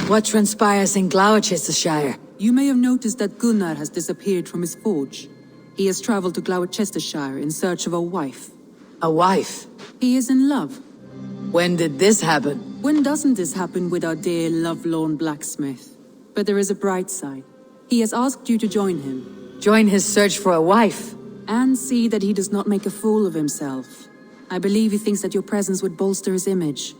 What transpires in Gloucestershire? You may have noticed that Gunnar has disappeared from his forge. He has traveled to Gloucestershire in search of a wife. A wife? He is in love. When did this happen? When doesn't this happen with our dear lovelorn blacksmith? But there is a bright side. He has asked you to join him. Join his search for a wife? And see that he does not make a fool of himself. I believe he thinks that your presence would bolster his image.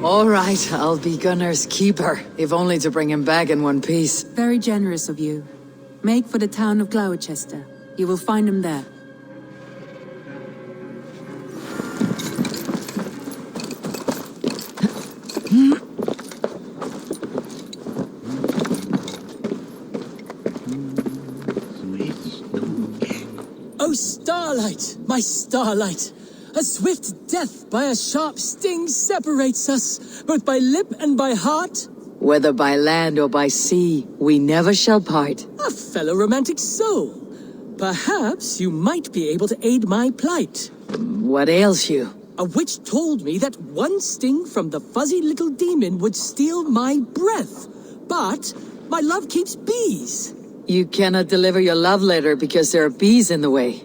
All right, I'll be Gunnar's keeper, if only to bring him back in one piece. Very generous of you. Make for the town of Gloucester. You will find him there. Oh, Starlight, my Starlight! A swift death by a sharp sting separates us, both by lip and by heart. Whether by land or by sea, we never shall part. A fellow romantic soul. Perhaps you might be able to aid my plight. What ails you? A witch told me that one sting from the fuzzy little demon would steal my breath. But my love keeps bees. You cannot deliver your love letter because there are bees in the way.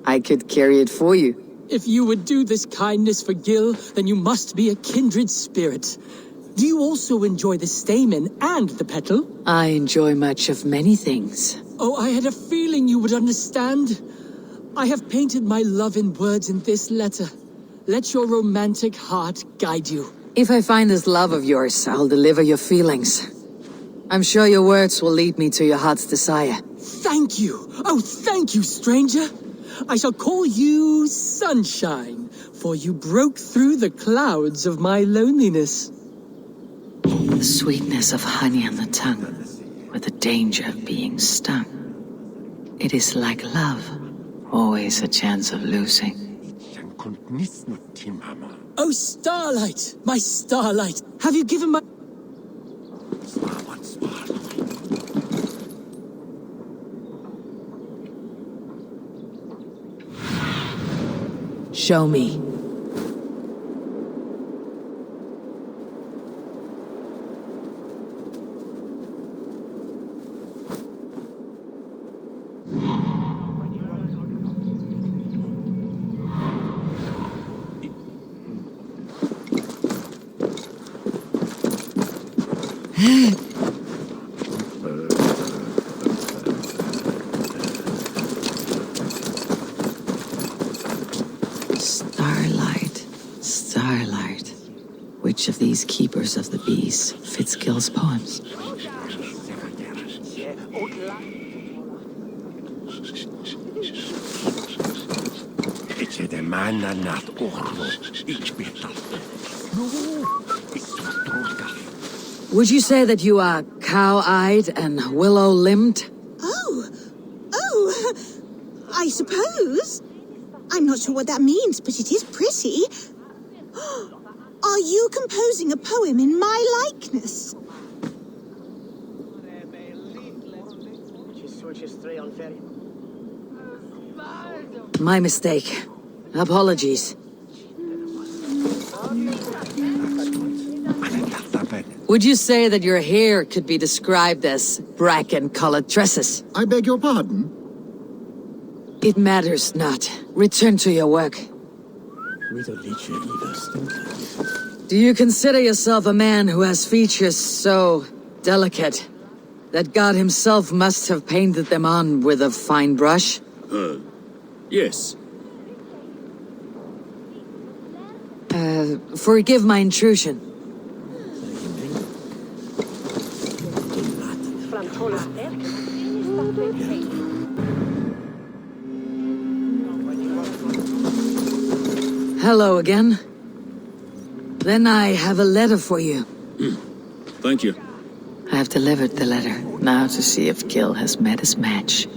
I could carry it for you. If you would do this kindness for Gil, then you must be a kindred spirit. Do you also enjoy the stamen and the petal? I enjoy much of many things. Oh, I had a feeling you would understand. I have painted my love in words in this letter. Let your romantic heart guide you. If I find this love of yours, I'll deliver your feelings. I'm sure your words will lead me to your heart's desire. Thank you! Oh, thank you, stranger! I shall call you Sunshine, for you broke through the clouds of my loneliness. The sweetness of honey on the tongue, with the danger of being stung. It is like love, always a chance of losing. Oh, Starlight, my Starlight, have you given my... Show me. Starlight. Which of these keepers of the bees fits Gil's poems? Would you say that you are cow-eyed and willow-limbed? Oh, I suppose. I'm not sure what that means, but it is pretty. Are you composing a poem in my likeness? My mistake. Apologies. Would you say that your hair could be described as bracken-colored tresses? I beg your pardon? It matters not. Return to your work. Do you consider yourself a man who has features so delicate that God himself must have painted them on with a fine brush? Yes. Forgive my intrusion. Hello again. Then I have a letter for you. Thank you. I have delivered the letter. Now to see if Gil has met his match.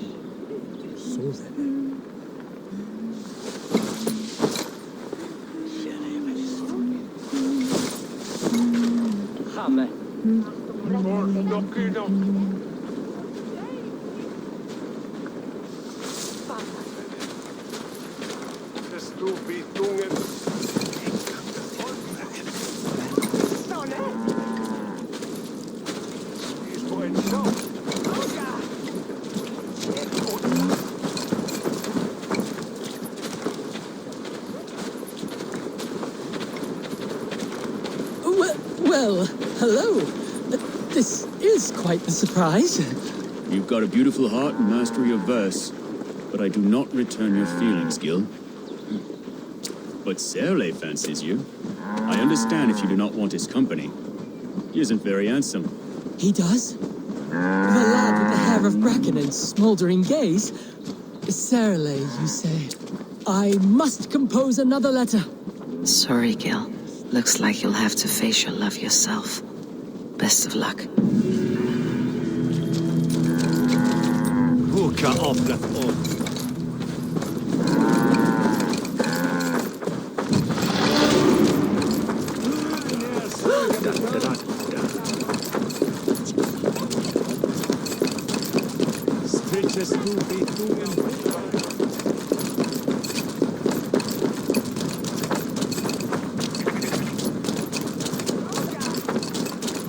Well, hello. This is quite the surprise. You've got a beautiful heart and mastery of verse, but I do not return your feelings, Gil. But Serle fancies you. I understand if you do not want his company. He isn't very handsome. He does? The lad with the hair of bracken and smouldering gaze? Serle, you say? I must compose another letter. Sorry, Gil. Looks like you'll have to face your love yourself. Best of luck.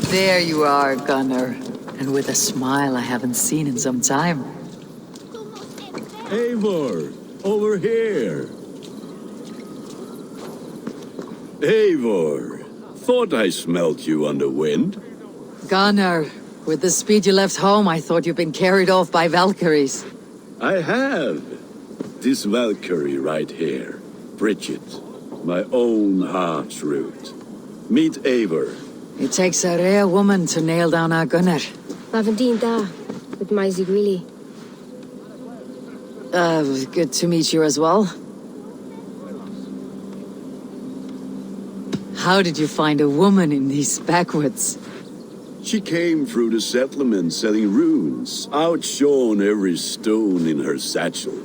There you are, Gunnar. And with a smile I haven't seen in some time. Eivor, over here. Eivor, thought I smelt you on the wind. Gunnar, with the speed you left home, I thought you'd been carried off by Valkyries. I have. This Valkyrie right here, Bridget, my own heart's root. Meet Eivor. It takes a rare woman to nail down our Gunnar. Lavendine da, with my Zigwili. Good to meet you as well. How did you find a woman in these backwoods? She came through the settlement selling runes, outshone every stone in her satchel.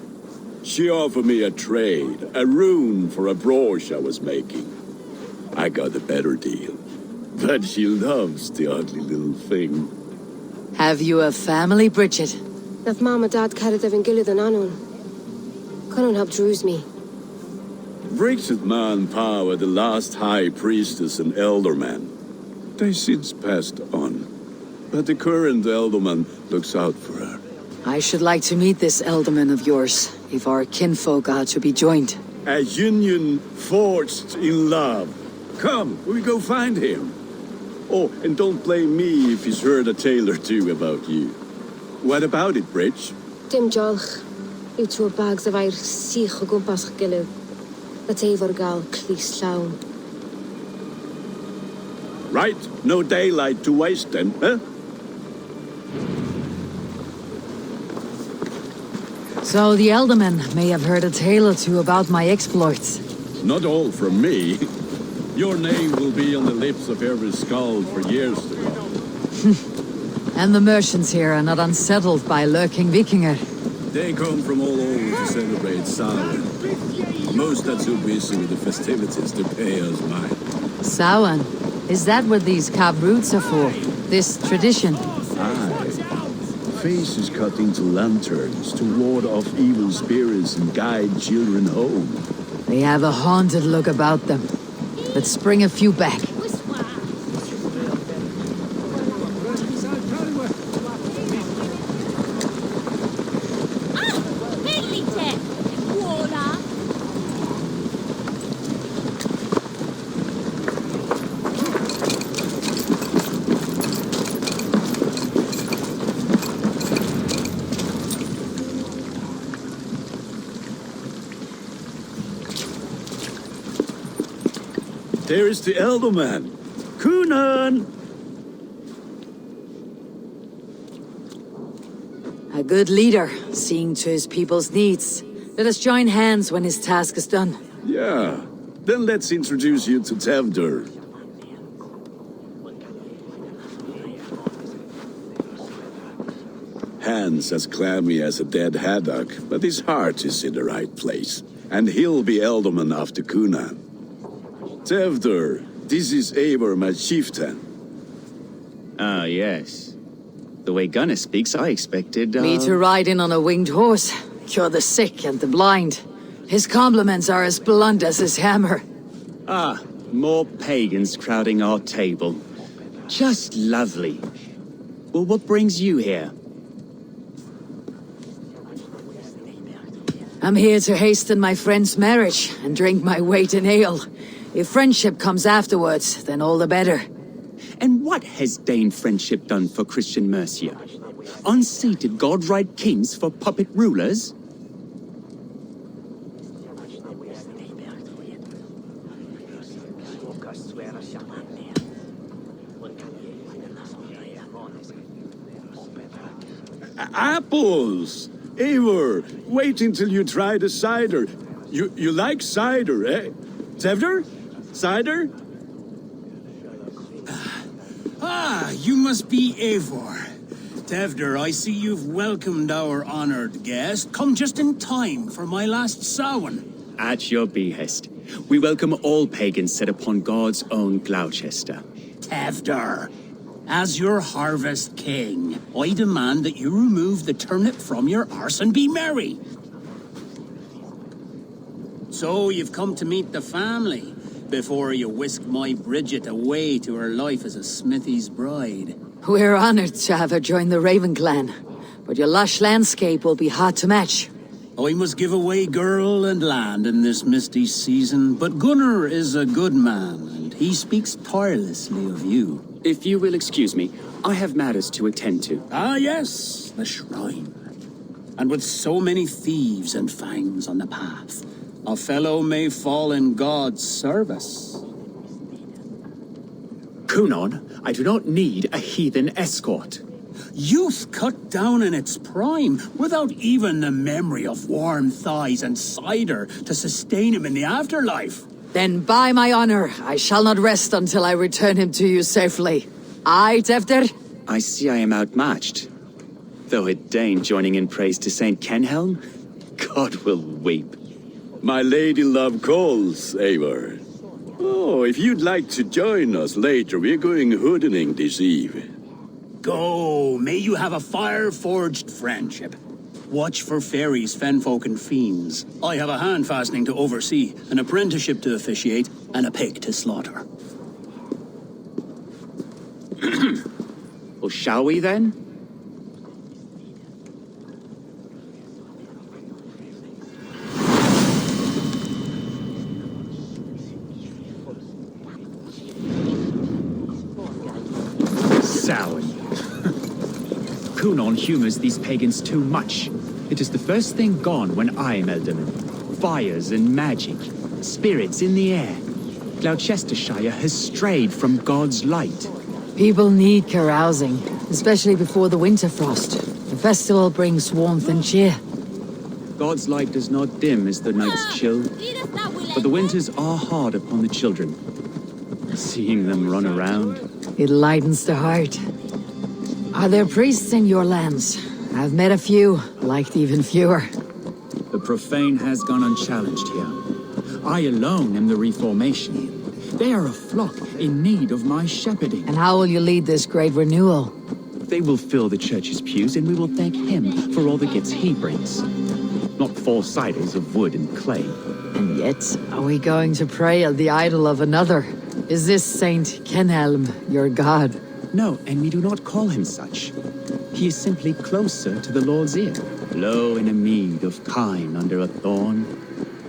She offered me a trade, a rune for a brooch I was making. I got a better deal. But she loves the ugly little thing. Have you a family, Bridget? Naf mama dad carried of Gilid and Anon. Couldn't help druise me. Bridget Man Pa were the last high priestess and elderman. They since passed on. But the current elderman looks out for her. I should like to meet this elderman of yours, if our kinfolk are to be joined. A union forged in love. Come, we go find him. Oh, and don't blame me if he's heard a tale or two about you. What about it, Bridge? Dim jolch. You two bags of air sich o gwmpas gilydd. That's Eivor gal clis llawn. Right, no daylight to waste then, huh? So the elderman may have heard a tale or two about my exploits. Not all from me. Your name will be on the lips of every skull for years to come. And the merchants here are not unsettled by lurking Vikinger. They come from all over to celebrate Samhain. Most are too busy with the festivities to pay us mind. Samhain? Is that what these carved roots are for? This tradition? Aye. Faces cut into lanterns to ward off evil spirits and guide children home. They have a haunted look about them. Let's bring a few back. There is the elderman. Kunan! A good leader, seeing to his people's needs. Let us join hands when his task is done. Yeah. Then let's introduce you to Tevdur. Hands as clammy as a dead haddock, but his heart is in the right place. And he'll be elderman after Kunan. Tevdur, this is Eivor, my chieftain. Ah, yes. The way Gunnar speaks, I expected, Me to ride in on a winged horse, cure the sick and the blind. His compliments are as blunt as his hammer. Ah, more pagans crowding our table. Just lovely. Well, what brings you here? I'm here to hasten my friend's marriage and drink my weight in ale. If friendship comes afterwards, then all the better. And what has Dane friendship done for Christian Mercia? Unseated godright kings for puppet rulers? Apples! Eivor, wait until you try the cider. You like cider, eh? Tevder? Cider? Ah, you must be Eivor. Tevder, I see you've welcomed our honored guest. Come just in time for my last Samhain. At your behest. We welcome all pagans set upon God's own Gloucester. Tevder, as your harvest king, I demand that you remove the turnip from your arse and be merry. So you've come to meet the family before you whisk my Bridget away to her life as a smithy's bride. We're honored to have her join the Raven clan, but your lush landscape will be hard to match. I must give away girl and land in this misty season, but Gunnar is a good man, and he speaks tirelessly of you. If you will excuse me, I have matters to attend to. Ah, yes, the shrine. And with so many thieves and fangs on the path, a fellow may fall in God's service. Kunon, I do not need a heathen escort. Youth cut down in its prime, without even the memory of warm thighs and cider to sustain him in the afterlife. Then by my honor, I shall not rest until I return him to you safely. Aye, Tevder? I see I am outmatched. Though a Dane joining in praise to Saint Kenhelm, God will weep. My lady love calls, Eivor. Oh, if you'd like to join us later, we're going hoodening this eve. Go, may you have a fire-forged friendship. Watch for fairies, fenfolk, and fiends. I have a hand fastening to oversee, an apprenticeship to officiate, and a pig to slaughter. Well, shall we then? Samhain. Kunon humors these pagans too much. It is the first thing gone when I am Elderman. Fires and magic, spirits in the air. Gloucestershire has strayed from God's light. People need carousing, especially before the winter frost. The festival brings warmth and cheer. God's light does not dim as the nights chill, but the winters are hard upon the children. Seeing them run around, It lightens the heart. Are there priests in your lands? I've met a few, liked even fewer. The profane has gone unchallenged here. I alone am the reformation. They are a flock in need of my shepherding. And how will you lead this great renewal? they will fill the church's pews and we will thank him for all the gifts he brings. Not false idols of wood and clay. And yet, are we going to pray at the idol of another? Is this Saint Kenhelm your god? No, and we do not call him such. He is simply closer to the Lord's ear. Low in a mead of kine under a thorn,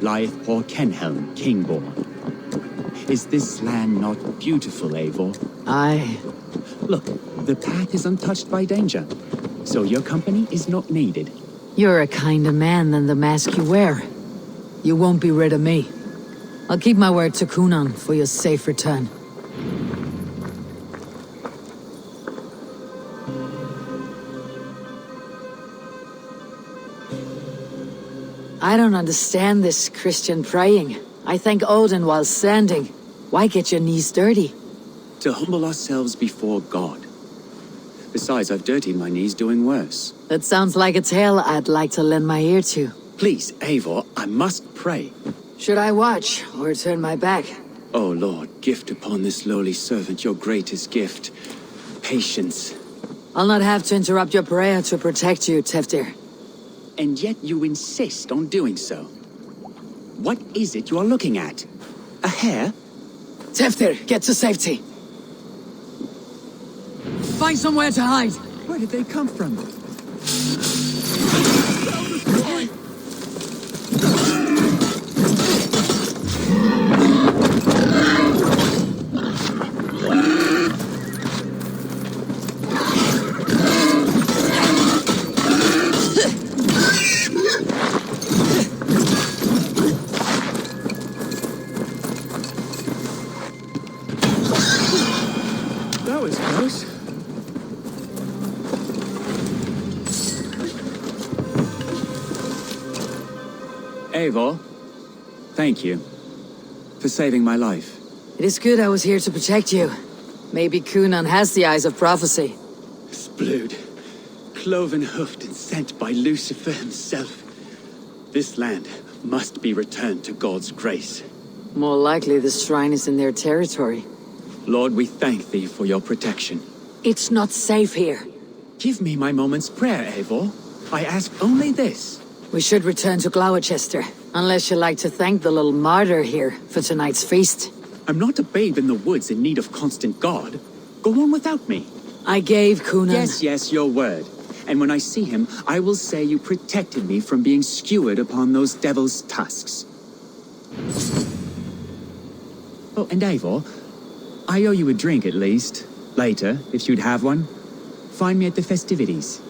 lieth poor Kenhelm, king-born. Is this land not beautiful, Eivor? Aye. Look, the path is untouched by danger, so your company is not needed. You're a kinder man than the mask you wear. You won't be rid of me. I'll keep my word to Kunon for your safe return. I don't understand this Christian praying. I thank Odin while standing. Why get your knees dirty? To humble ourselves before God. Besides, I've dirtied my knees doing worse. That sounds like a tale I'd like to lend my ear to. Please, Eivor, I must pray. Should I watch or turn my back? O Lord, gift upon this lowly servant your greatest gift. Patience. I'll not have to interrupt your prayer to protect you, Teftir. And yet you insist on doing so. What is it you are looking at? A hare? Teftir, get to safety. Find somewhere to hide. Where did they come from? That was close. Eivor, thank you for saving my life. It is good I was here to protect you. Maybe Cunan has the eyes of prophecy. Splood, cloven-hoofed and sent by Lucifer himself. This land must be returned to God's grace. More likely the shrine is in their territory. Lord, we thank thee for your protection. It's not safe here. Give me my moment's prayer, Eivor. I ask only this. We should return to Gloucester, unless you like to thank the little martyr here for tonight's feast. I'm not a babe in the woods in need of constant guard. Go on without me. I gave Cunan... Yes, your word. And when I see him, I will say you protected me from being skewered upon those devil's tusks. Oh, and Eivor, I owe you a drink at least. Later, if you'd have one. Find me at the festivities.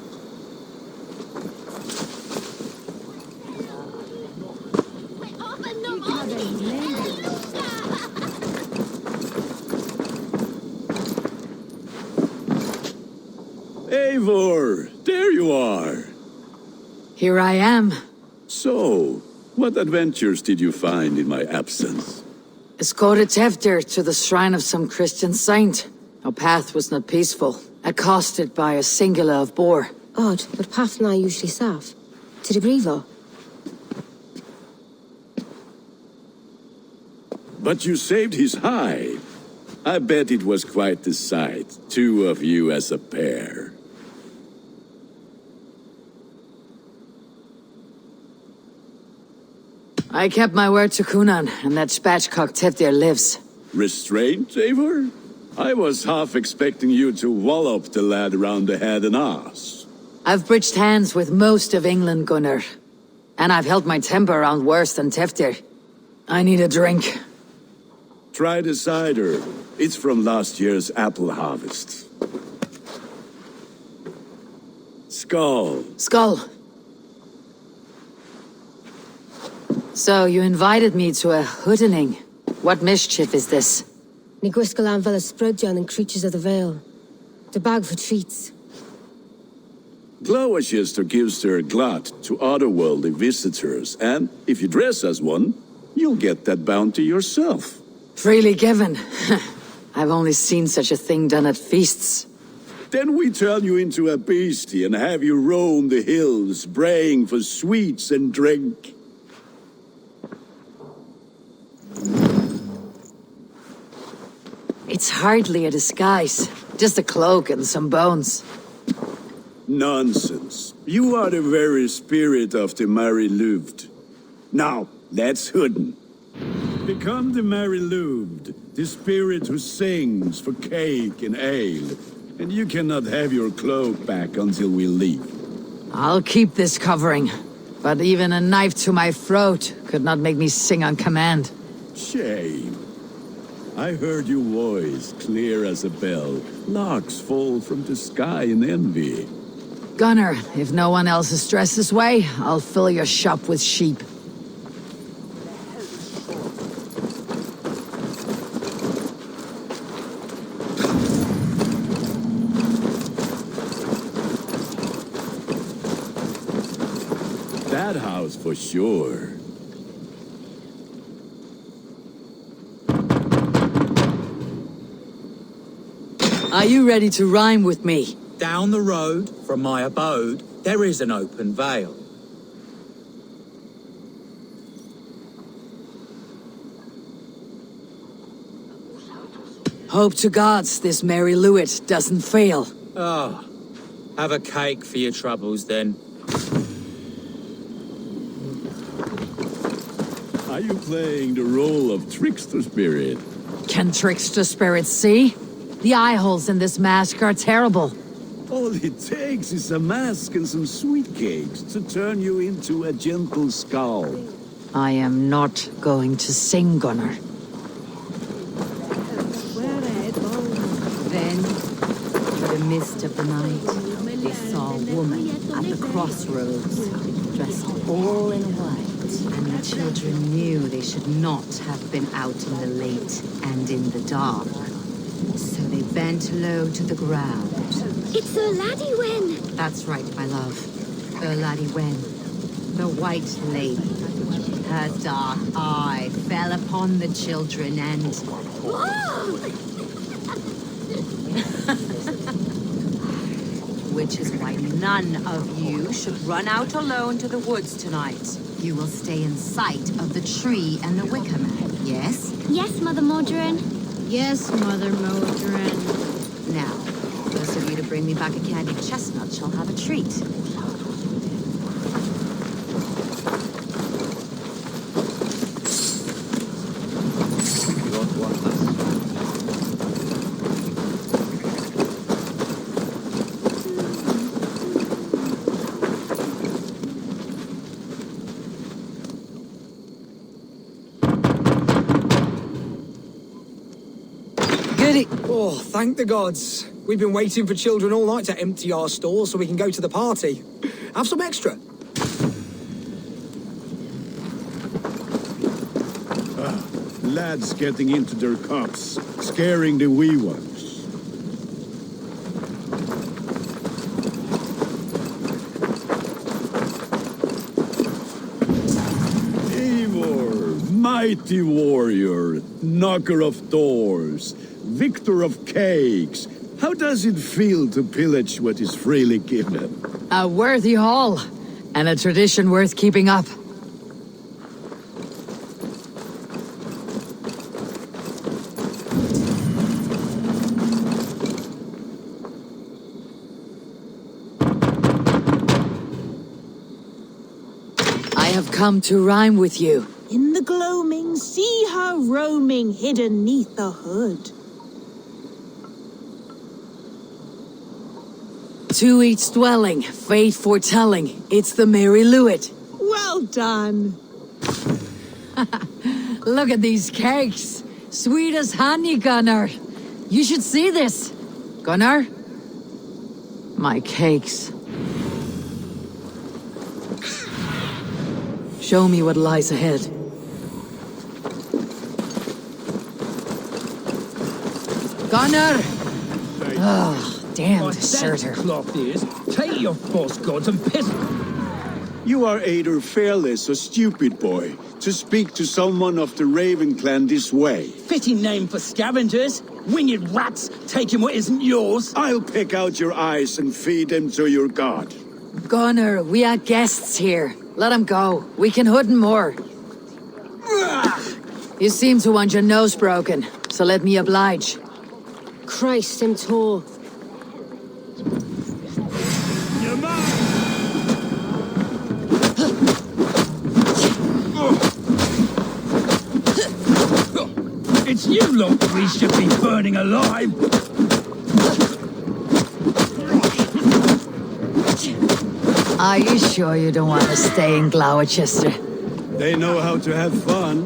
Eivor, there you are. Here I am. So, what adventures did you find in my absence? Escorted Tefter to the shrine of some Christian saint. Our path was not peaceful, accosted by a singular of boar. Odd, but pathna usually safe. To the Grivo. But you saved his hide. I bet it was quite the sight, two of you as a pair. I kept my word to Cunan, and that spatchcock Tefter lives. Restraint, Eivor? I was half expecting you to wallop the lad around the head and ass. I've bridged hands with most of England, Gunnar. And I've held my temper around worse than Tefter. I need a drink. Try the cider. It's from last year's apple harvest. Skull. Skull. So, you invited me to a hoodening. What mischief is this? Ní gwisgail an bhealach Styrbjorn and creatures of the Vale. The bag for treats. Gloucester gives their glut to otherworldly visitors, and if you dress as one, you'll get that bounty yourself. Freely given. I've only seen such a thing done at feasts. Then we turn you into a beastie and have you roam the hills, braying for sweets and drink. It's hardly a disguise. Just a cloak and some bones. Nonsense. You are the very spirit of the Mary Louved. Now, let's hooden. Become the Mary Louved, the spirit who sings for cake and ale. And you cannot have your cloak back until we leave. I'll keep this covering. But even a knife to my throat could not make me sing on command. Shame. I heard your voice clear as a bell. Larks fall from the sky in envy. Gunnar, if no one else is dressed this way, I'll fill your shop with sheep. That house for sure. Are you ready to rhyme with me? Down the road from my abode, there is an open vale. Hope to gods this Mary Lewit doesn't fail. Ah, have a cake for your troubles then. Are you playing the role of trickster spirit? Can trickster spirits see? The eye holes in this mask are terrible. All it takes is a mask and some sweet cakes to turn you into a gentle skull. I am not going to sing, Gunnar. Then, in the mist of the night, they saw a woman at the crossroads, dressed all in white, and the children knew they should not have been out in the late and in the dark. So they bent low to the ground. It's a laddie Wen! That's right, my love. Laddie Wen, the White Lady. Her dark eye fell upon the children and... Whoa! Which is why none of you should run out alone to the woods tonight. You will stay in sight of the tree and the wicker man, yes? Yes, Mother Modron. Yes, Mother Modron. Now, those of you to bring me back a candied chestnut shall have a treat. Oh, thank the gods. We've been waiting for children all night to empty our stores so we can go to the party. Have some extra. Lads getting into their cups, scaring the wee ones. Eivor, mighty warrior, knocker of doors, victor of cakes. How does it feel to pillage what is freely given? A worthy haul, and a tradition worth keeping up. I have come to rhyme with you. In the gloaming, see her roaming hidden neath the hood. To each dwelling, fate foretelling, it's the Merry Luet. Well done. Look at these cakes. Sweet as honey, Gunnar. You should see this. Gunnar? My cakes. Show me what lies ahead. Gunnar! Oh, damn deserter. Cloth is, take your false gods and piss. You are either fearless or stupid, boy, to speak to someone of the Raven clan this way. Fitting name for scavengers. Winged rats taking what isn't yours. I'll pick out your eyes and feed them to your god. Gunnar, we are guests here. Let him go. We can hood him more. You seem to want your nose broken, so let me oblige. Christ him tall. It's you lot we should be burning alive. Are you sure you don't want to stay in Gloucester? They know how to have fun.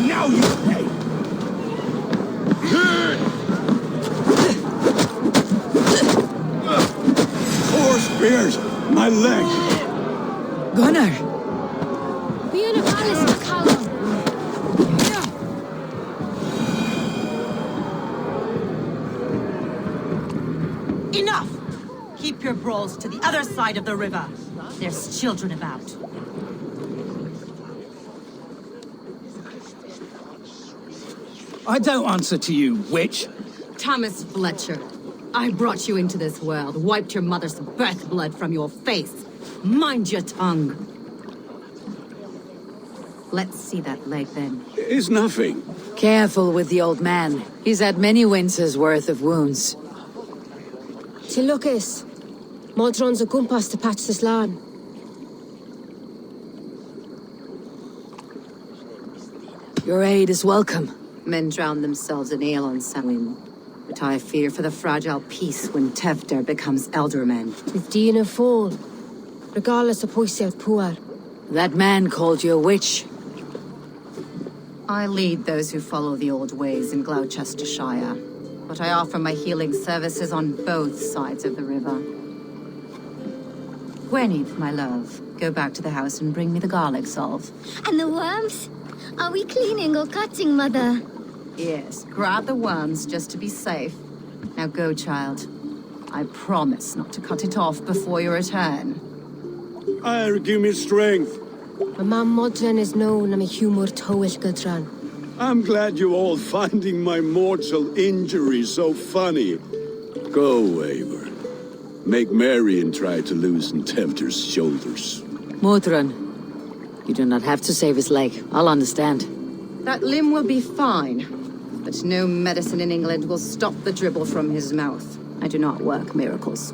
Now you pay. Four spears! My leg! Gunnar! Enough! Keep your brawls to the other side of the river. There's children about. I don't answer to you, witch. Thomas Fletcher, I brought you into this world, wiped your mother's birth blood from your face. Mind your tongue. Let's see that leg then. It's nothing. Careful with the old man. He's had many winces worth of wounds. Si Lucas. Modron's a gumpas to patch this land. Your aid is welcome. Men drown themselves in ale on Samhain. But I fear for the fragile peace when Tevder becomes eldermen. With Dean of Fall. Regardless of Poisiel Puar. That man called you a witch. I lead those who follow the old ways in Gloucestershire, but I offer my healing services on both sides of the river. Gwyneth, my love, go back to the house and bring me the garlic salve. And the worms? Are we cleaning or cutting, Mother? Yes, grab the worms just to be safe. Now go, child. I promise not to cut it off before you return. Give me strength. My mam Modron is known am a humor towish Gudran. I'm glad you all finding my mortal injury so funny. Go, Eivor. Make merry and try to loosen Tevder's shoulders. Modron, you do not have to save his leg. I'll understand. That limb will be fine, but no medicine in England will stop the dribble from his mouth. I do not work miracles.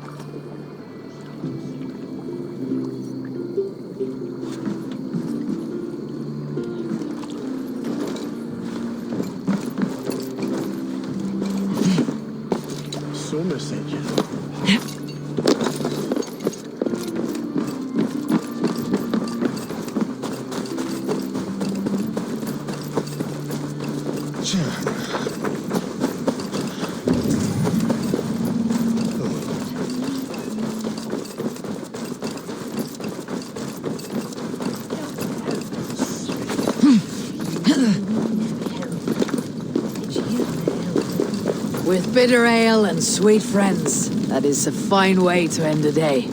With bitter ale and sweet friends, that is a fine way to end the day.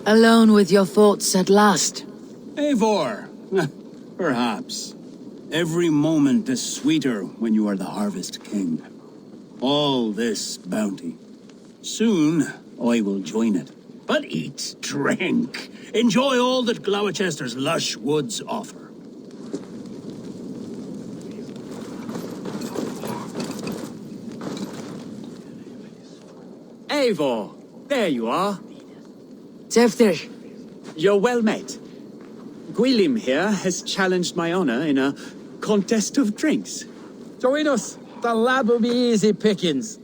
Alone with your thoughts at last. Eivor, perhaps. Every moment is sweeter when you are the Harvest King. All this bounty. Soon, I will join it. But eat, drink, enjoy all that Gloucester's lush woods offer. Eivor, there you are. Tevder. You're well met. Gwilym here has challenged my honor in a contest of drinks. Join us. The lab will be easy pickings.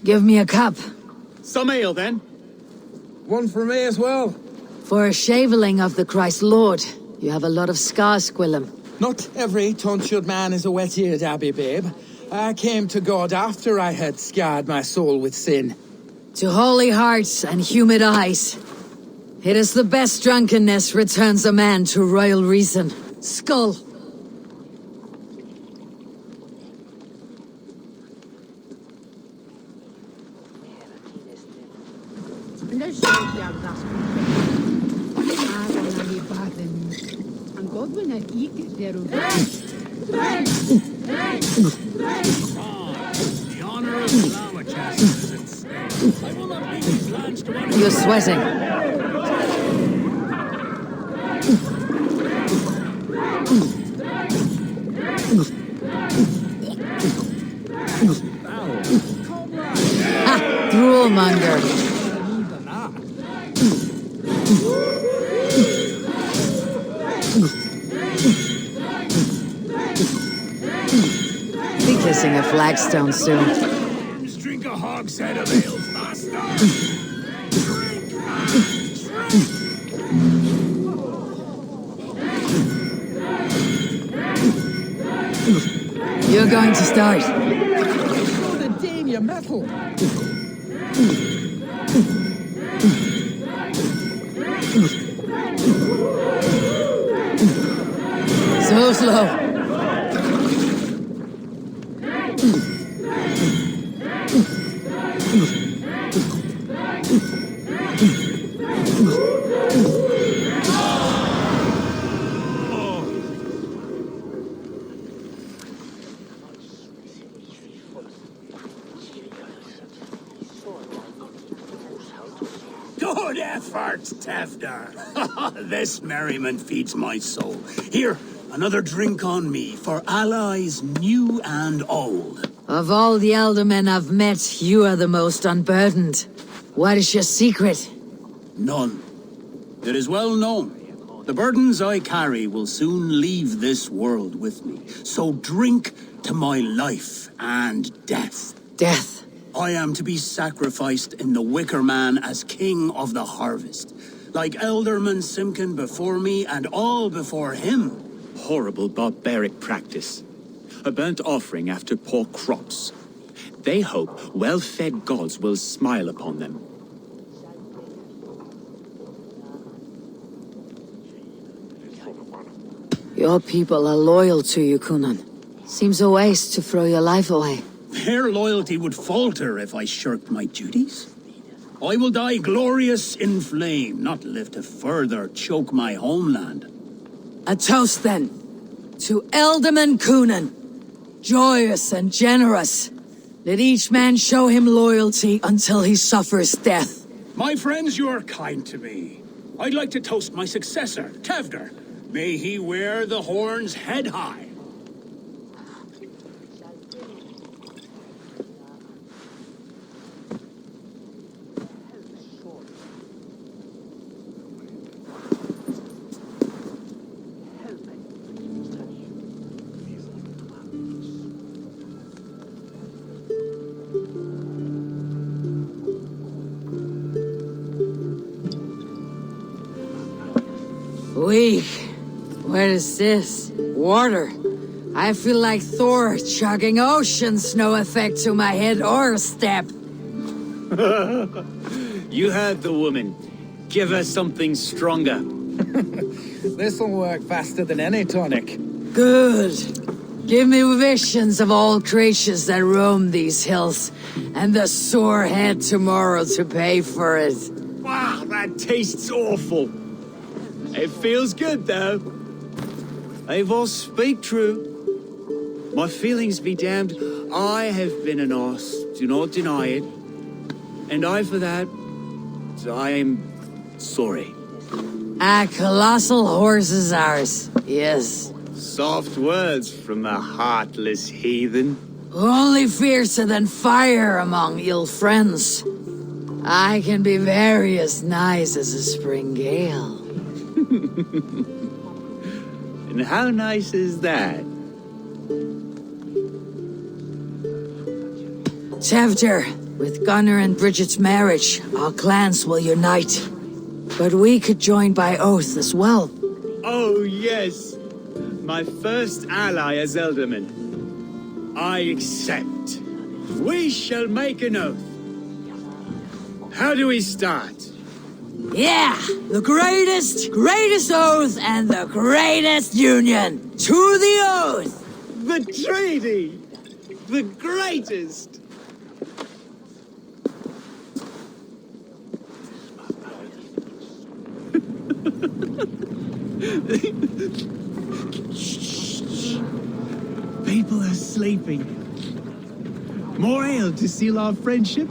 Give me a cup. Some ale, then. One for me as well. For a shaveling of the Christ Lord, you have a lot of scars, Gwilym. Not every tonsured man is a wet-eared abbey, babe. I came to God after I had scarred my soul with sin. To holy hearts and humid eyes. It is the best drunkenness returns a man to royal reason. Skull. The honor of Gloucester is at stake. I will not leave these lands to one. You're sweating. Ha! Droolmonger. Be kissing a flagstone soon. Drink a hogshead of ale faster. Drink, drink. You're going to start. Oh, the dame, your metal. So slow. Good effort, Tevder. This merriment feeds my soul. Here, Another drink on me for allies new and old. Of all the eldermen I've met, you are the most unburdened. What is your secret? None. It is well known. The burdens I carry will soon leave this world with me. So drink to my life and death. Death? I am to be sacrificed in the Wicker Man as king of the harvest. Like Elderman Simkin before me and all before him. Horrible barbaric practice. A burnt offering after poor crops. They hope well-fed gods will smile upon them. Your people are loyal to you, Kunan. Seems a waste to throw your life away. Their loyalty would falter if I shirked my duties. I will die glorious in flame, not live to further choke my homeland. A toast, then, to Elderman Kunan. Joyous and generous. Let each man show him loyalty until he suffers death. My friends, you are kind to me. I'd like to toast my successor, Tevder. May he wear the horns head high. Weak. What is this? Water. I feel like Thor chugging oceans, no effect to my head or step. You heard the woman. Give her something stronger. This'll work faster than any tonic. Good. Give me visions of all creatures that roam these hills, and the sore head tomorrow to pay for it. Wow, that tastes awful. It feels good, though. Eivor, speak true. My feelings be damned. I have been an arse, do not deny it. And I, for that, I am sorry. A colossal horse is ours, yes. Soft words from a heartless heathen. Only fiercer than fire among ill friends. I can be very as nice as a spring gale. And how nice is that? Tevder, with Gunnar and Bridget's marriage, our clans will unite. But we could join by oath as well. Oh, yes. My first ally as Elderman. I accept. We shall make an oath. How do we start? Yeah! The greatest oath and the greatest union! To the oath! The treaty! The greatest! People are sleeping. More ale to seal our friendship?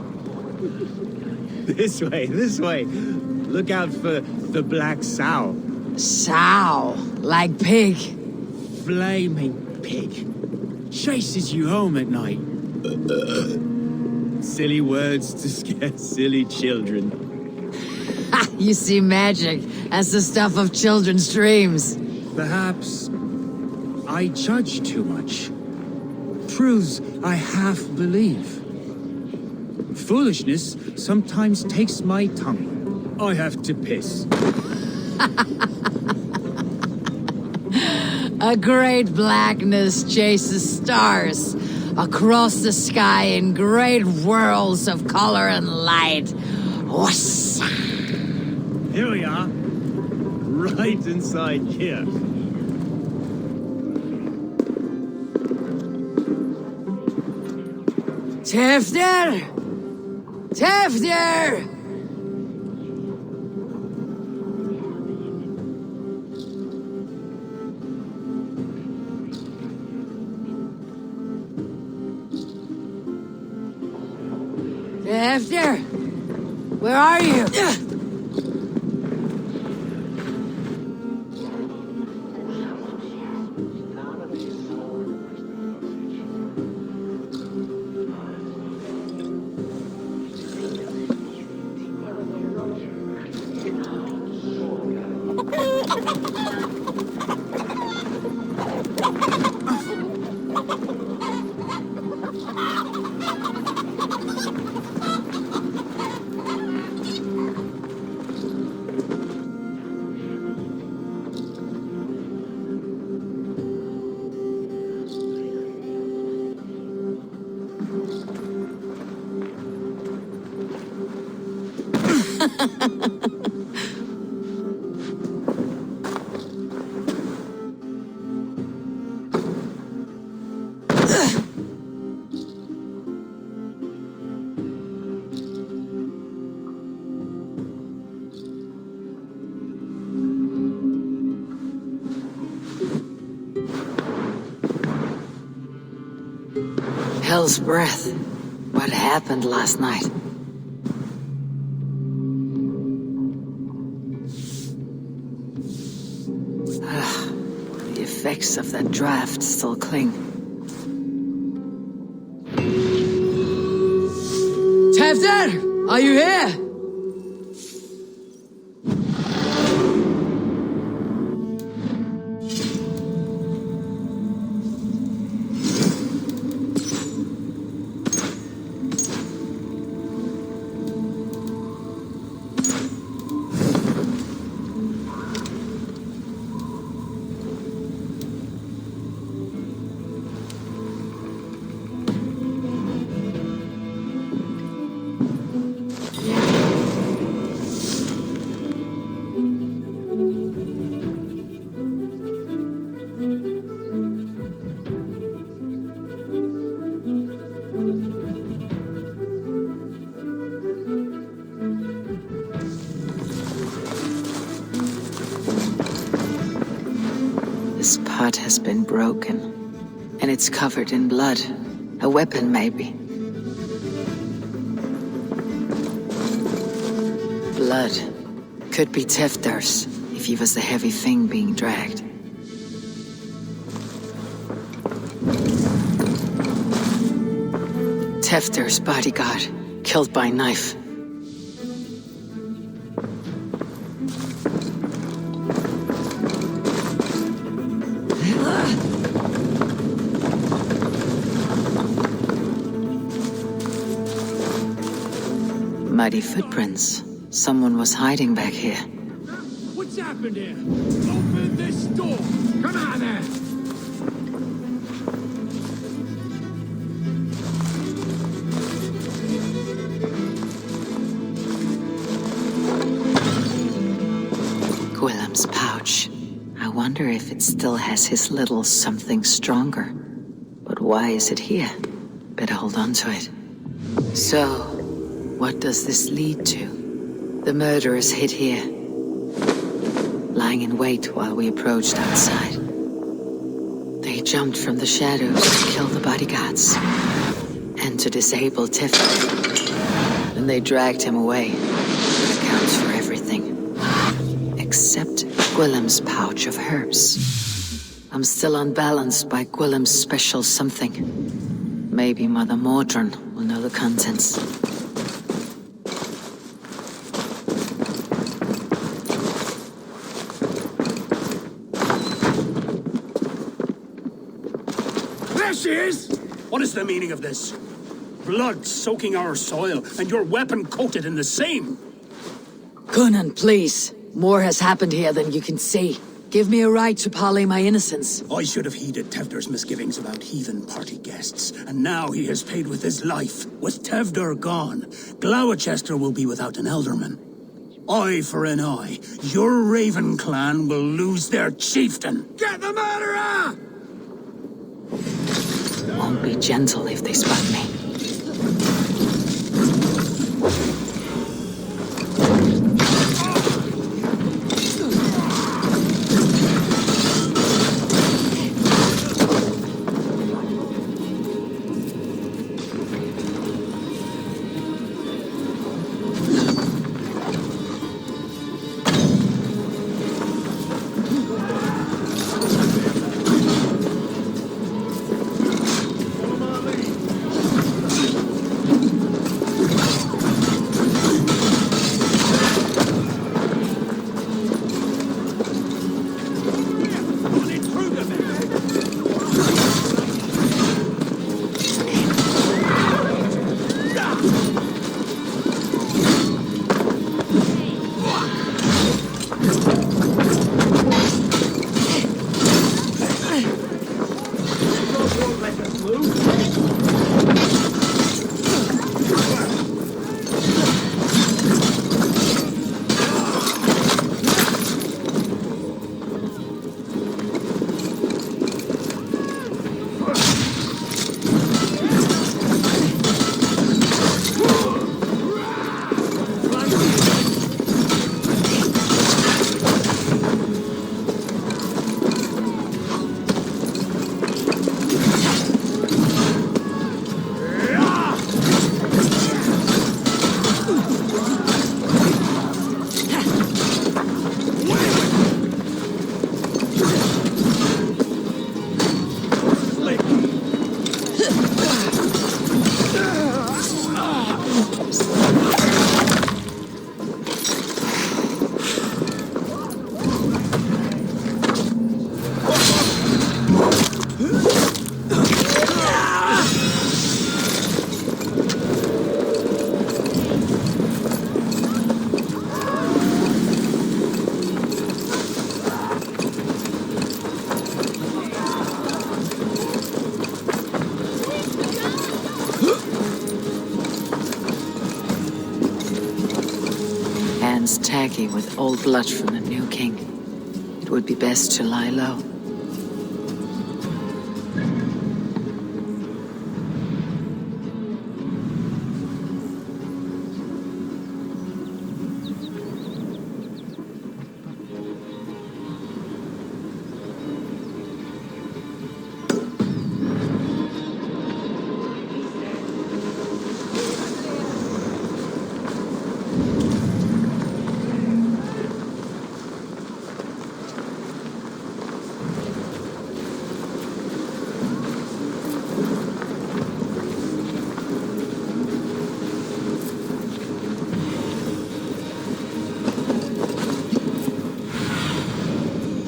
This way, this way. Look out for the black sow. Sow? Like pig? Flaming pig. Chases you home at night. Silly words to scare silly children. Ha! You see magic as the stuff of children's dreams. Perhaps I judge too much. Truths I half believe. Foolishness sometimes takes my tongue. I have to piss. A great blackness chases stars across the sky in great whirls of color and light. Whoosh! Here we are. Right inside here. Tevder! Tevder! Tevder! Where are you? Hell's breath. What happened last night? The effects of that draft still cling. Tevder! Are you here? This pot has been broken, and it's covered in blood. A weapon, maybe. Blood. Could be Tevder's, if he was the heavy thing being dragged. Tevder's bodyguard, killed by knife. Muddy footprints. Someone was hiding back here. What's happened here? Open this door! Come on there! Gwilym's pouch. I wonder if it still has his little something stronger. But why is it here? Better hold on to it. So, what does this lead to? The murderers hid here, lying in wait while we approached outside. They jumped from the shadows to kill the bodyguards and to disable Tiffany. Then they dragged him away. That accounts for everything. Except Gwilym's pouch of herbs. I'm still unbalanced by Gwilym's special something. Maybe Mother Mordran will know the contents. There she is! What is the meaning of this? Blood soaking our soil, and your weapon coated in the same! Conan, please. More has happened here than you can see. Give me a right to parley my innocence. I should have heeded Tevder's misgivings about heathen party guests, and now he has paid with his life. With Tevder gone, Gloucester will be without an ealdorman. Eye for an eye. Your Raven clan will lose their chieftain. Get the murderer! Won't be gentle if they spot me. hands tacky with old blood from the new king. It would be best to lie low.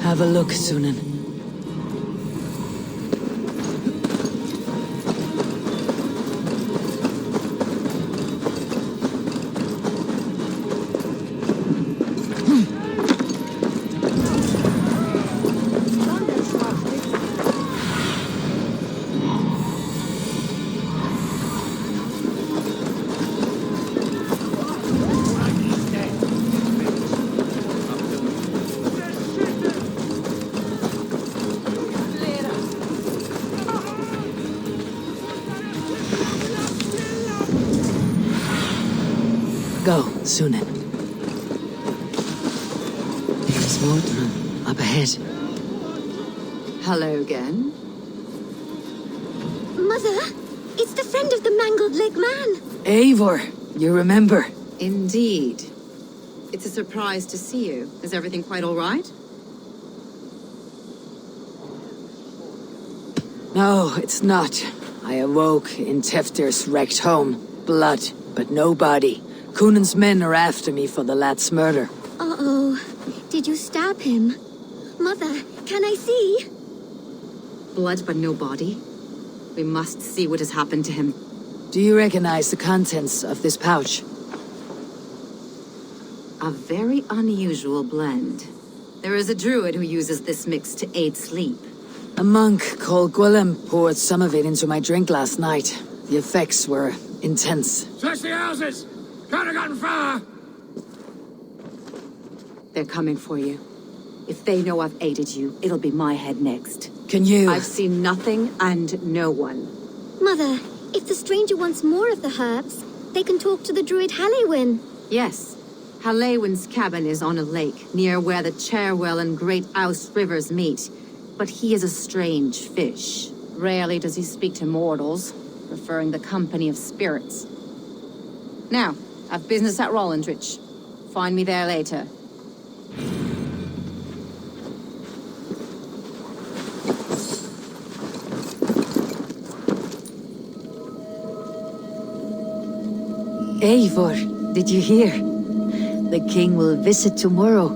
Have a look, Sunan. Go, Sunan. There's more to them up ahead. Hello again. Mother, it's the friend of the mangled leg man. Eivor, you remember? Indeed. It's a surprise to see you. Is everything quite all right? No, it's not. I awoke in Teftir's wrecked home. Blood, but no body. Cunan's men are after me for the lad's murder. Uh-oh. Did you stab him? Mother, can I see? Blood but no body? We must see what has happened to him. Do you recognize the contents of this pouch? A very unusual blend. There is a druid who uses this mix to aid sleep. A monk called Gwilym poured some of it into my drink last night. The effects were intense. Search the houses! Could have gotten far! They're coming for you. If they know I've aided you, it'll be my head next. Can you... I've seen nothing and no one. Mother, if the stranger wants more of the herbs, they can talk to the druid Halewyn. Yes. Halewyn's cabin is on a lake, near where the Cherwell and Great Ouse rivers meet. But he is a strange fish. Rarely does he speak to mortals, preferring the company of spirits. Now, I've business at Rollendrich. Find me there later. Eivor, did you hear? The king will visit tomorrow.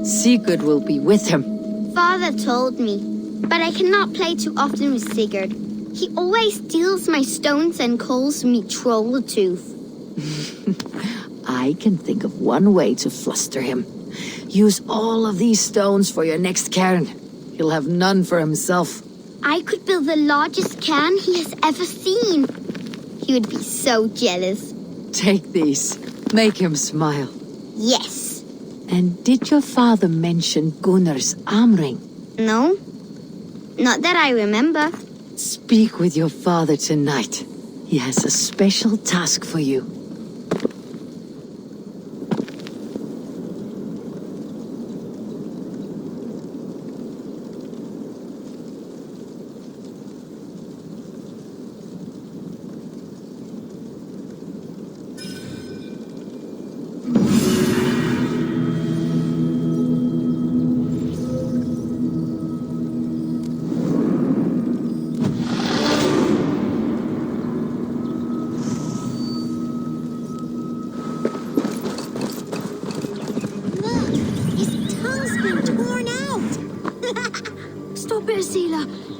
Sigurd will be with him. Father told me, but I cannot play too often with Sigurd. He always steals my stones and calls me Trolltooth. I can think of one way to fluster him. Use all of these stones for your next cairn. He'll have none for himself. I could build the largest cairn he has ever seen. He would be so jealous. Take these. Make him smile. Yes. And did your father mention Gunnar's arm ring? No. Not that I remember. Speak with your father tonight. He has a special task for you.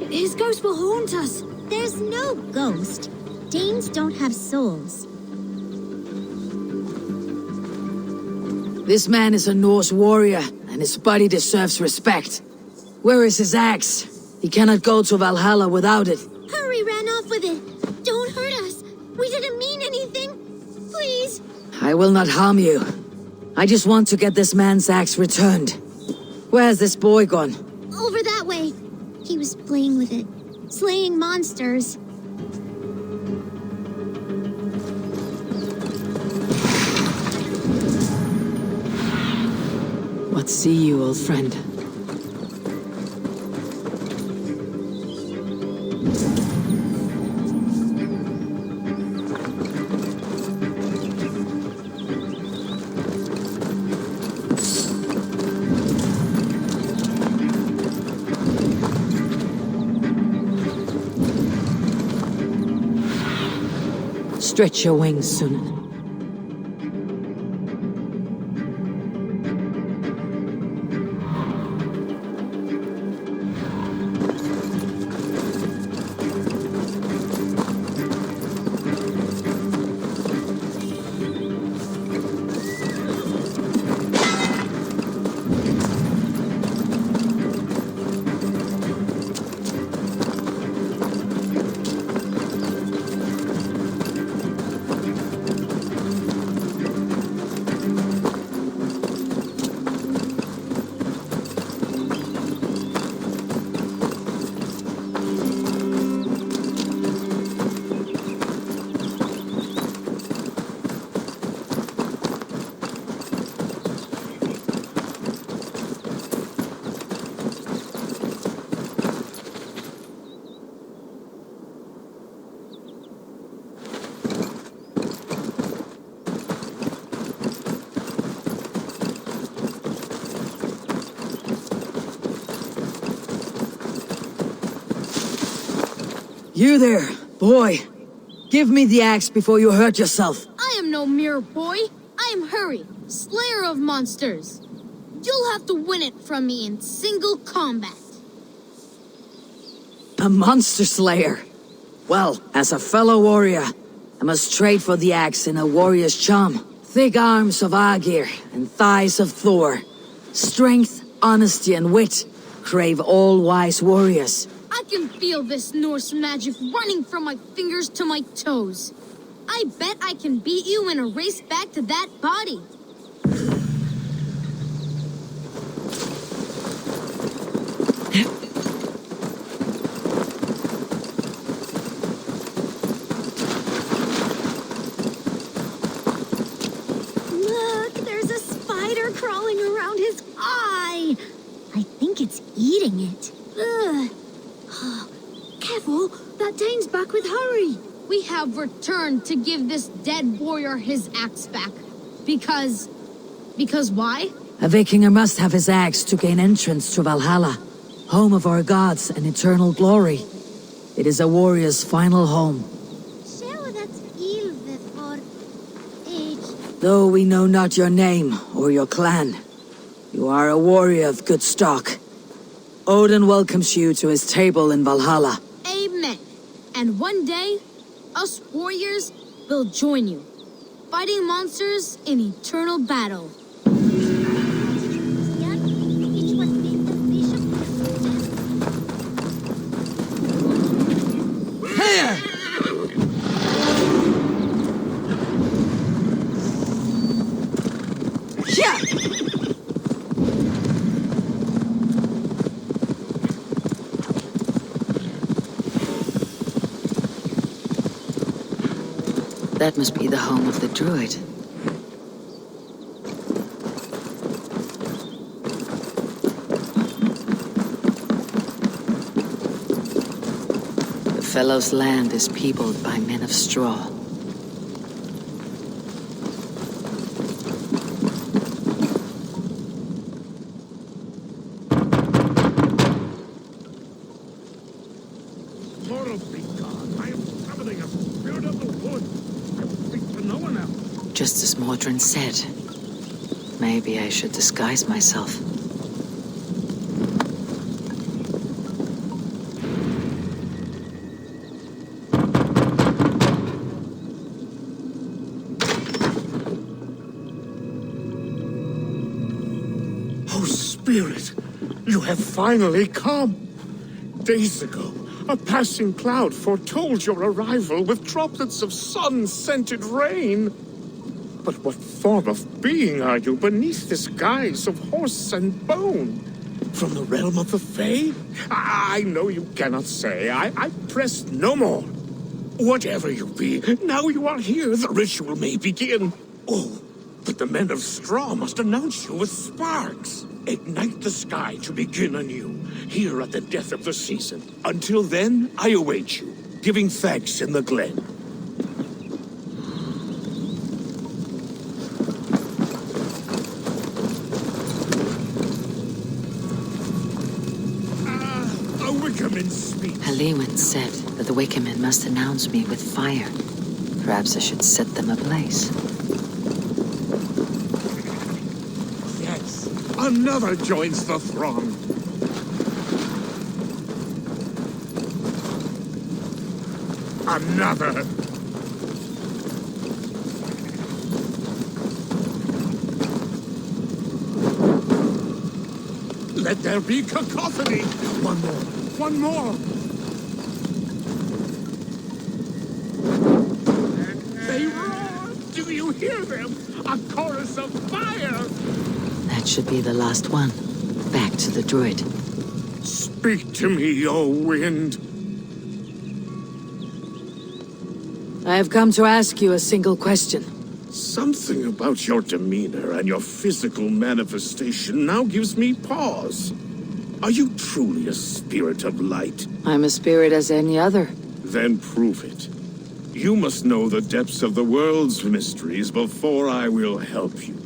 His ghost will haunt us. There's no ghost. Danes don't have souls. This man is a Norse warrior, and his body deserves respect. Where is his axe? He cannot go to Valhalla without it. Hurry ran off with it. Don't hurt us. We didn't mean anything. Please. I will not harm you. I just want to get this man's axe returned. Where's this boy gone? Over that way. He was playing with it, slaying monsters. What see you, old friend? Stretch your wings, Sunan. You there, boy. Give me the axe before you hurt yourself. I am no mere boy. I am Hurry, slayer of monsters. You'll have to win it from me in single combat. A monster slayer. Well, as a fellow warrior, I must trade for the axe in a warrior's charm. Thick arms of Agir and thighs of Thor. Strength, honesty, and wit crave all wise warriors. I can feel this Norse magic running from my fingers to my toes. I bet I can beat you in a race back to that body. Look, there's a spider crawling around his eye. I think it's eating it. Ugh. Careful, that Dane's back with Hurry. We have returned to give this dead warrior his axe back. Because why? A Vikinger must have his axe to gain entrance to Valhalla, home of our gods and eternal glory. It is a warrior's final home. Though we know not your name or your clan, you are a warrior of good stock. Odin welcomes you to his table in Valhalla. Amen. And one day, us warriors will join you, fighting monsters in eternal battle. Here! Yeah! That must be the home of the druid. The fellow's land is peopled by men of straw. Just as Mordrin said. Maybe I should disguise myself. Oh, Spirit, you have finally come. Days ago, a passing cloud foretold your arrival with droplets of sun-scented rain. But what form of being are you beneath this guise of horse and bone? From the realm of the Fae? I know you cannot say. I press no more. Whatever you be, now you are here, the ritual may begin. Oh, but the men of straw must announce you with sparks. Ignite the sky to begin anew, here at the death of the season. Until then, I await you, giving thanks in the glen. Halewin said that the Wickermen must announce me with fire. Perhaps I should set them ablaze. Yes, another joins the throng. Another. Let there be cacophony. One more. One more! They roar! Do you hear them? A chorus of fire! That should be the last one. Back to the druid. Speak to me, O wind. I have come to ask you a single question. Something about your demeanor and your physical manifestation now gives me pause. Are you truly a spirit of light? I'm a spirit as any other. Then prove it. You must know the depths of the world's mysteries before I will help you.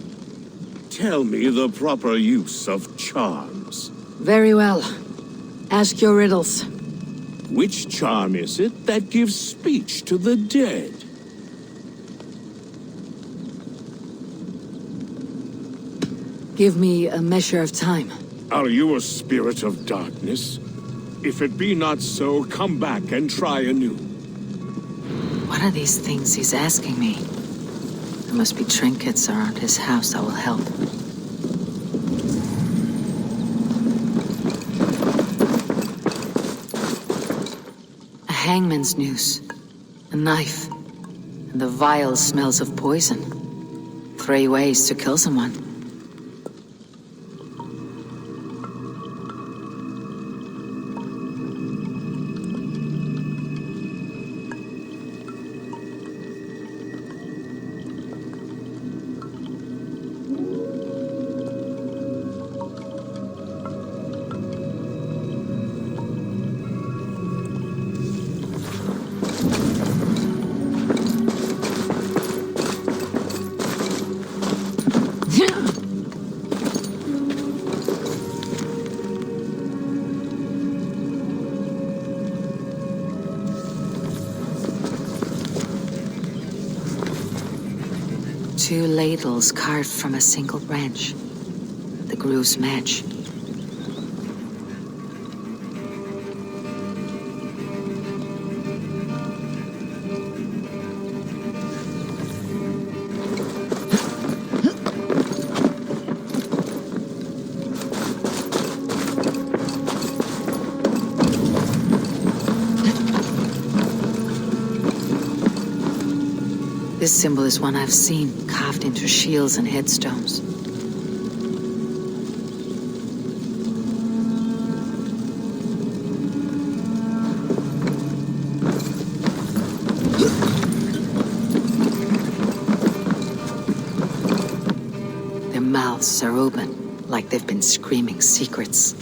Tell me the proper use of charms. Very well. Ask your riddles. Which charm is it that gives speech to the dead? Give me a measure of time. Are you a spirit of darkness? If it be not so, come back and try anew. What are these things he's asking me? There must be trinkets around his house that will help. A hangman's noose, a knife, and the vile smells of poison. 3 ways to kill someone. Two ladles carved from a single branch. The grooves match. This symbol is one I've seen, carved into shields and headstones. Their mouths are open, like they've been screaming secrets.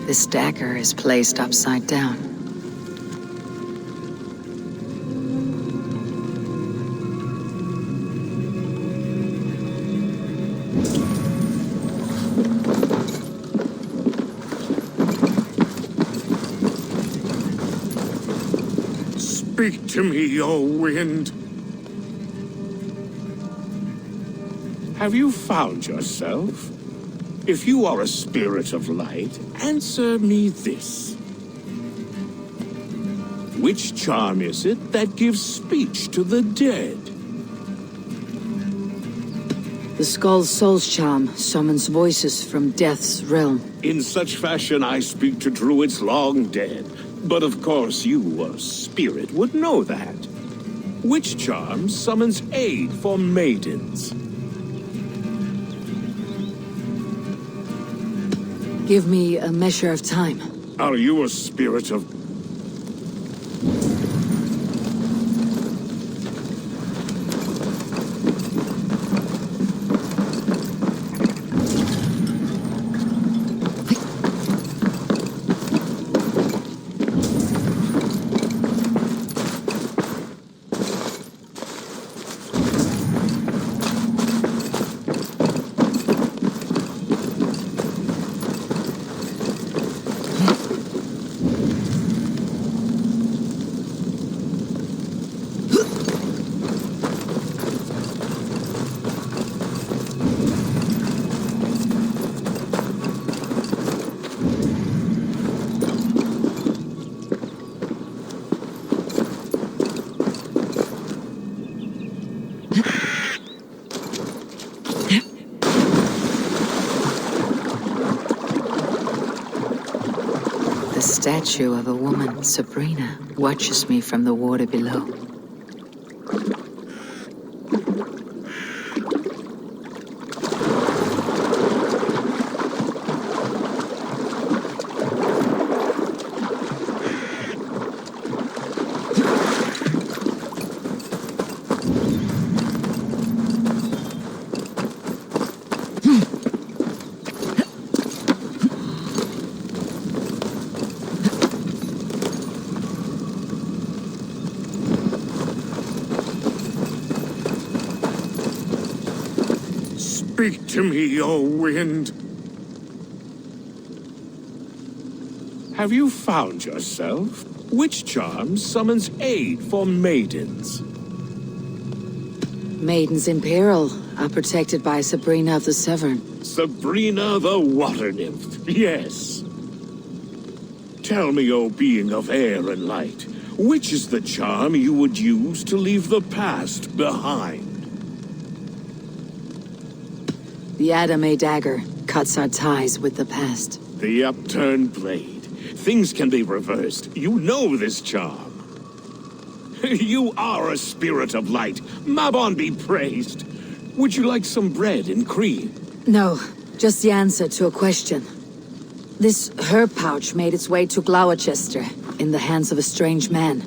This dagger is placed upside down. Speak to me, O wind. Have you found yourself? If you are a spirit of light, answer me this. Which charm is it that gives speech to the dead? The skull's soul's charm summons voices from death's realm. In such fashion I speak to druids long dead. But of course you, a spirit, would know that. Which charm summons aid for maidens? Give me a measure of time. Are you a spirit of... The statue of a woman, Sabrina, watches me from the water below. Speak to me, O wind. Have you found yourself? Which charm summons aid for maidens? Maidens in peril are protected by Sabrina of the Severn. Sabrina the water nymph, yes. Tell me, O being of air and light, which is the charm you would use to leave the past behind? The Adame dagger cuts our ties with the past. The upturned blade. Things can be reversed. You know this charm. You are a spirit of light. Mabon be praised. Would you like some bread and cream? No, just the answer to a question. This herb pouch made its way to Gloucester in the hands of a strange man.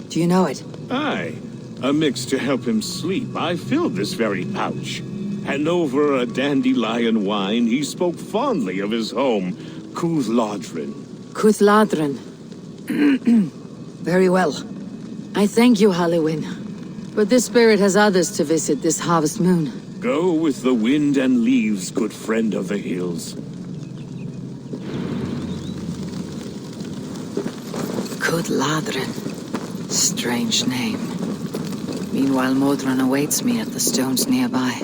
Do you know it? Aye. A mix to help him sleep. I filled this very pouch. And over a dandelion wine, he spoke fondly of his home, Kjotve. Kjotve. Very well. I thank you, Halliwyn. But this spirit has others to visit this harvest moon. Go with the wind and leaves, good friend of the hills. Kjotve. Strange name. Meanwhile, Modron awaits me at the stones nearby.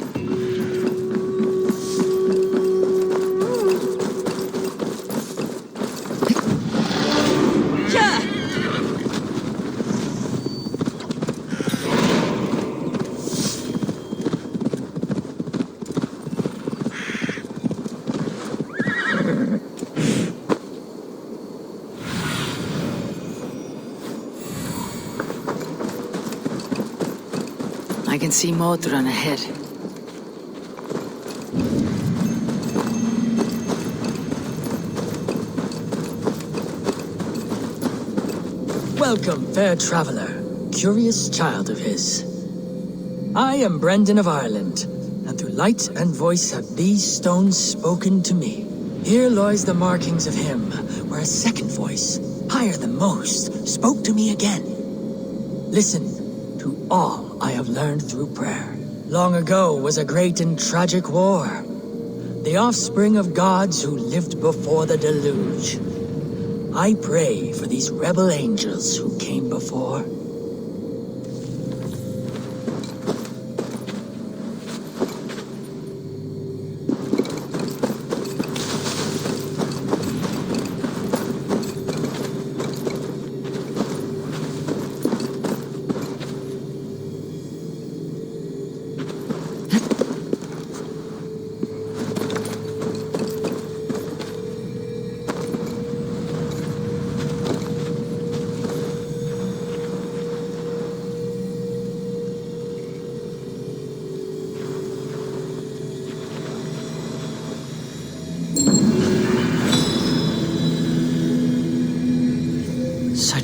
I can see Modron ahead. Welcome, fair traveler, curious child of his. I am Brendan of Ireland, and through light and voice have these stones spoken to me. Here lies the markings of him, where a second voice, higher than most, spoke to me again. Listen to all I have learned through prayer. Long ago was a great and tragic war. The offspring of gods who lived before the deluge. I pray for these rebel angels who came before.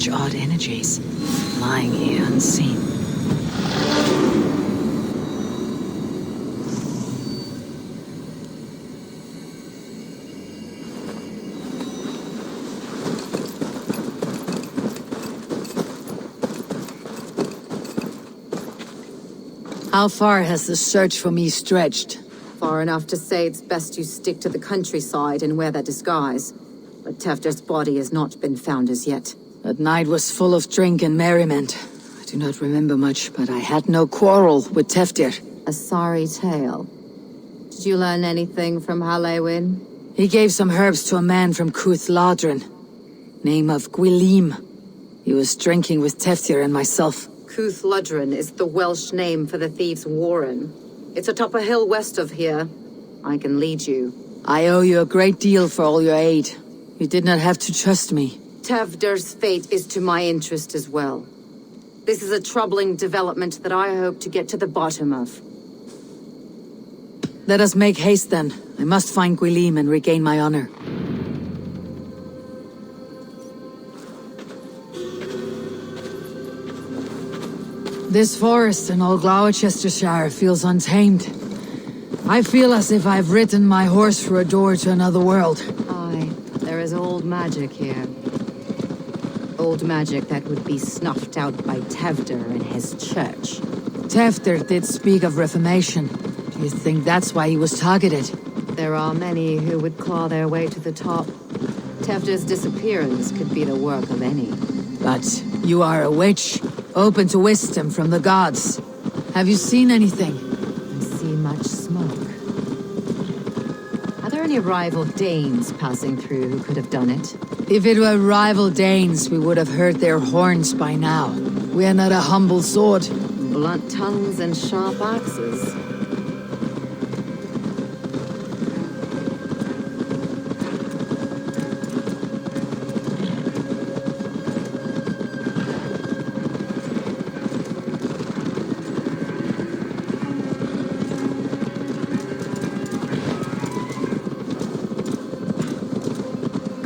such odd energies, lying here unseen. How far has the search for me stretched? Far enough to say it's best you stick to the countryside and wear that disguise. But Tefder's body has not been found as yet. That night was full of drink and merriment. I do not remember much, but I had no quarrel with Tefder. A sorry tale. Did you learn anything from Halewin? He gave some herbs to a man from Kjotve Ladrin, name of Gwylim. He was drinking with Tefder and myself. Kjotve Ladrin is the Welsh name for the thieves' warren. It's atop a hill west of here. I can lead you. I owe you a great deal for all your aid. You did not have to trust me. Tefder's fate is to my interest as well. This is a troubling development that I hope to get to the bottom of. Let us make haste then. I must find Gwylim and regain my honor. This forest in old Gloucestershire feels untamed. I feel as if I've ridden my horse through a door to another world. Aye, there is old magic here. Old magic that would be snuffed out by Tefder and his church. Tefder did speak of reformation. Do you think that's why he was targeted? There are many who would claw their way to the top. Tefder's disappearance could be the work of any. But you are a witch, open to wisdom from the gods. Have you seen anything? I see much smoke. Are there any rival Danes passing through who could have done it? If it were rival Danes, we would have heard their horns by now. We are not a humble sword. Blunt tongues and sharp axes.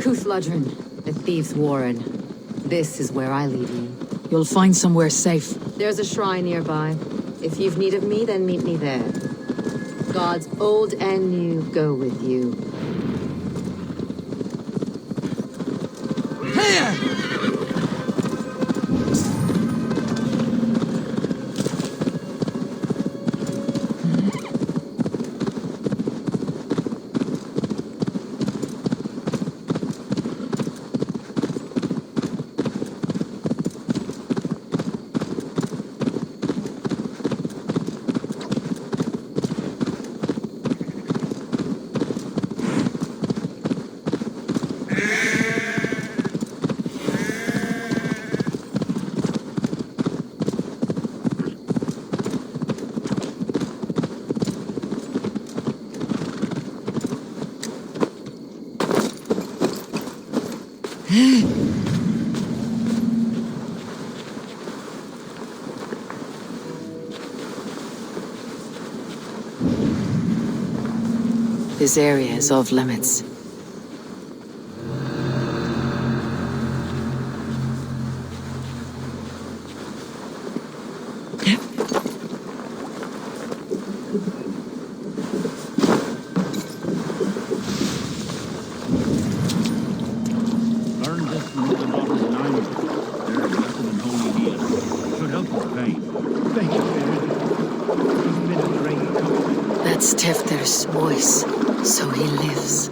Kjotve Ladrin, the thieves' warren. This is where I lead you. You'll find somewhere safe. There's a shrine nearby. If you've need of me, then meet me there. Gods old and new go with you. This area is off limits. That's Tefder's voice, so he lives.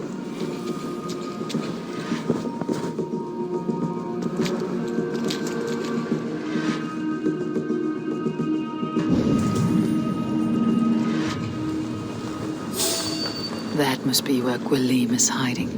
That must be where Gwylim is hiding.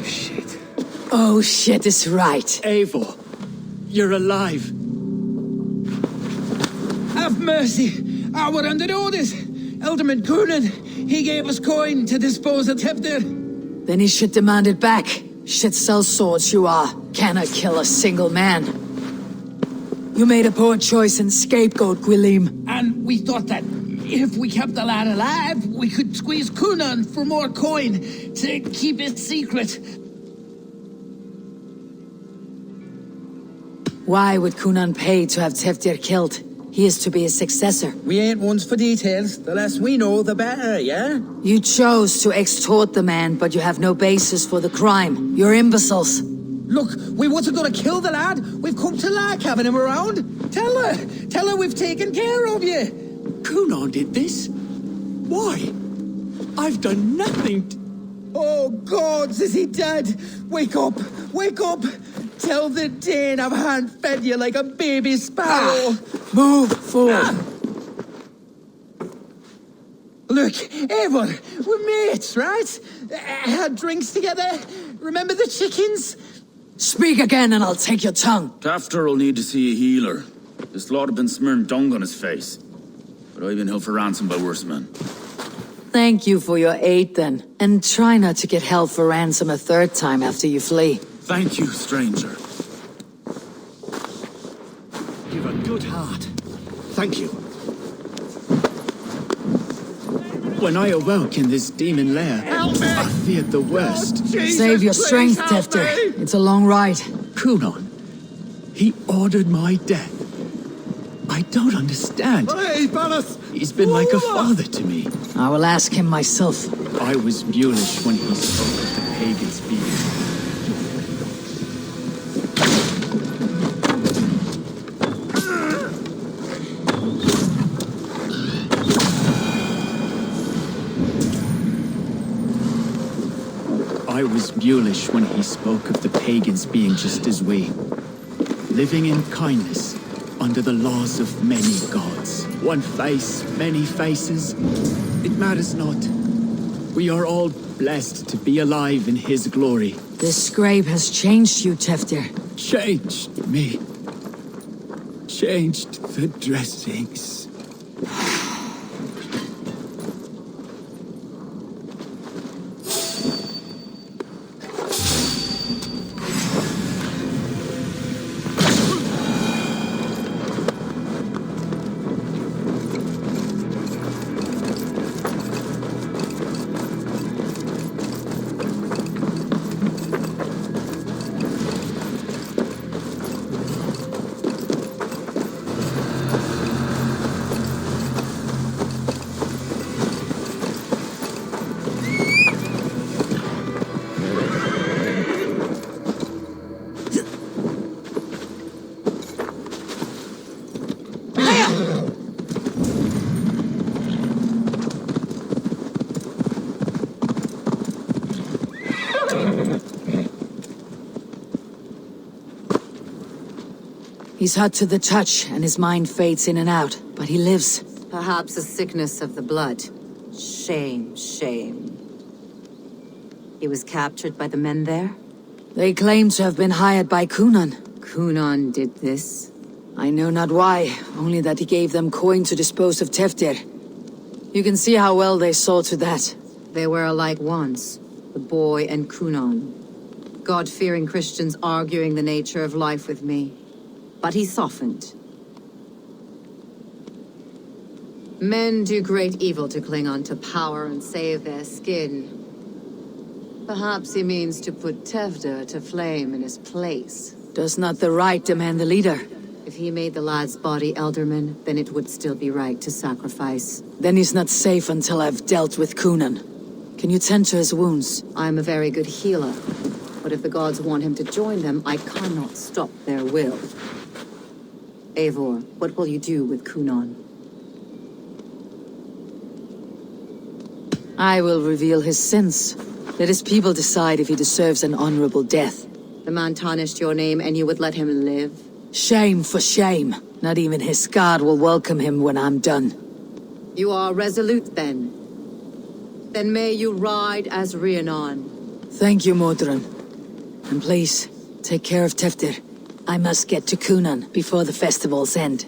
shit. Oh, shit is right. Eivor, you're alive. Have mercy! Our under orders! Elderman Coonan, he gave us coin to dispose of Teftir. Then he should demand it back. Shit sells swords you are. Cannot kill a single man. You made a poor choice in scapegoat, Gwilim. And we thought that if we kept the lad alive, we could squeeze Coonan for more coin to keep it secret. Why would Coonan pay to have Teftir killed? He is to be his successor. We ain't ones for details. The less we know, the better, yeah? You chose to extort the man, but you have no basis for the crime. You're imbeciles. Look, we wasn't gonna kill the lad. We've come to like having him around. Tell her we've taken care of you. Coonan did this? Why? I've done nothing. Oh, gods, is he dead? Wake up! Wake up! Tell the Dane I've hand-fed you like a baby sparrow. Move, fool. Look, Eivor, we're mates, right? Had drinks together. Remember the chickens? Speak again and I'll take your tongue. Tafter will need to see a healer. This lord have been smearing dung on his face. But I've been held for ransom by worse men. Thank you for your aid then. And try not to get held for ransom a third time after you flee. Thank you, stranger. You've a good heart. Thank you. When I awoke in this demon lair, I feared the worst. Save your strength, Teftir. It's a long ride. Coonan, he ordered my death. I don't understand. He's been like a father to me. I will ask him myself. I was mulish when he spoke of the pagan's being. I was mulish when he spoke of the pagans being just as we, living in kindness under the laws of many gods. One face, many faces. It matters not. We are all blessed to be alive in his glory. This scrape has changed you, Teftir. Changed me. Changed the dressings. He's hot to the touch, and his mind fades in and out, but he lives. Perhaps a sickness of the blood. Shame, shame. He was captured by the men there? They claim to have been hired by Coonan. Coonan did this? I know not why, only that he gave them coin to dispose of Teftir. You can see how well they saw to that. They were alike once, the boy and Coonan. God-fearing Christians arguing the nature of life with me. But he softened. Men do great evil to cling on to power and save their skin. Perhaps he means to put Teftir to flame in his place. Does not the right demand the leader? If he made the lad's body Elderman, then it would still be right to sacrifice. Then he's not safe until I've dealt with Coonan. Can you tend to his wounds? I'm a very good healer. But if the gods want him to join them, I cannot stop their will. Eivor, what will you do with Coonan? I will reveal his sins. Let his people decide if he deserves an honorable death. The man tarnished your name and you would let him live? Shame for shame. Not even his god will welcome him when I'm done. You are resolute then. Then may you ride as Rhiannon. Thank you, Modron. And please, take care of Teftir. I must get to Kunan before the festival's end.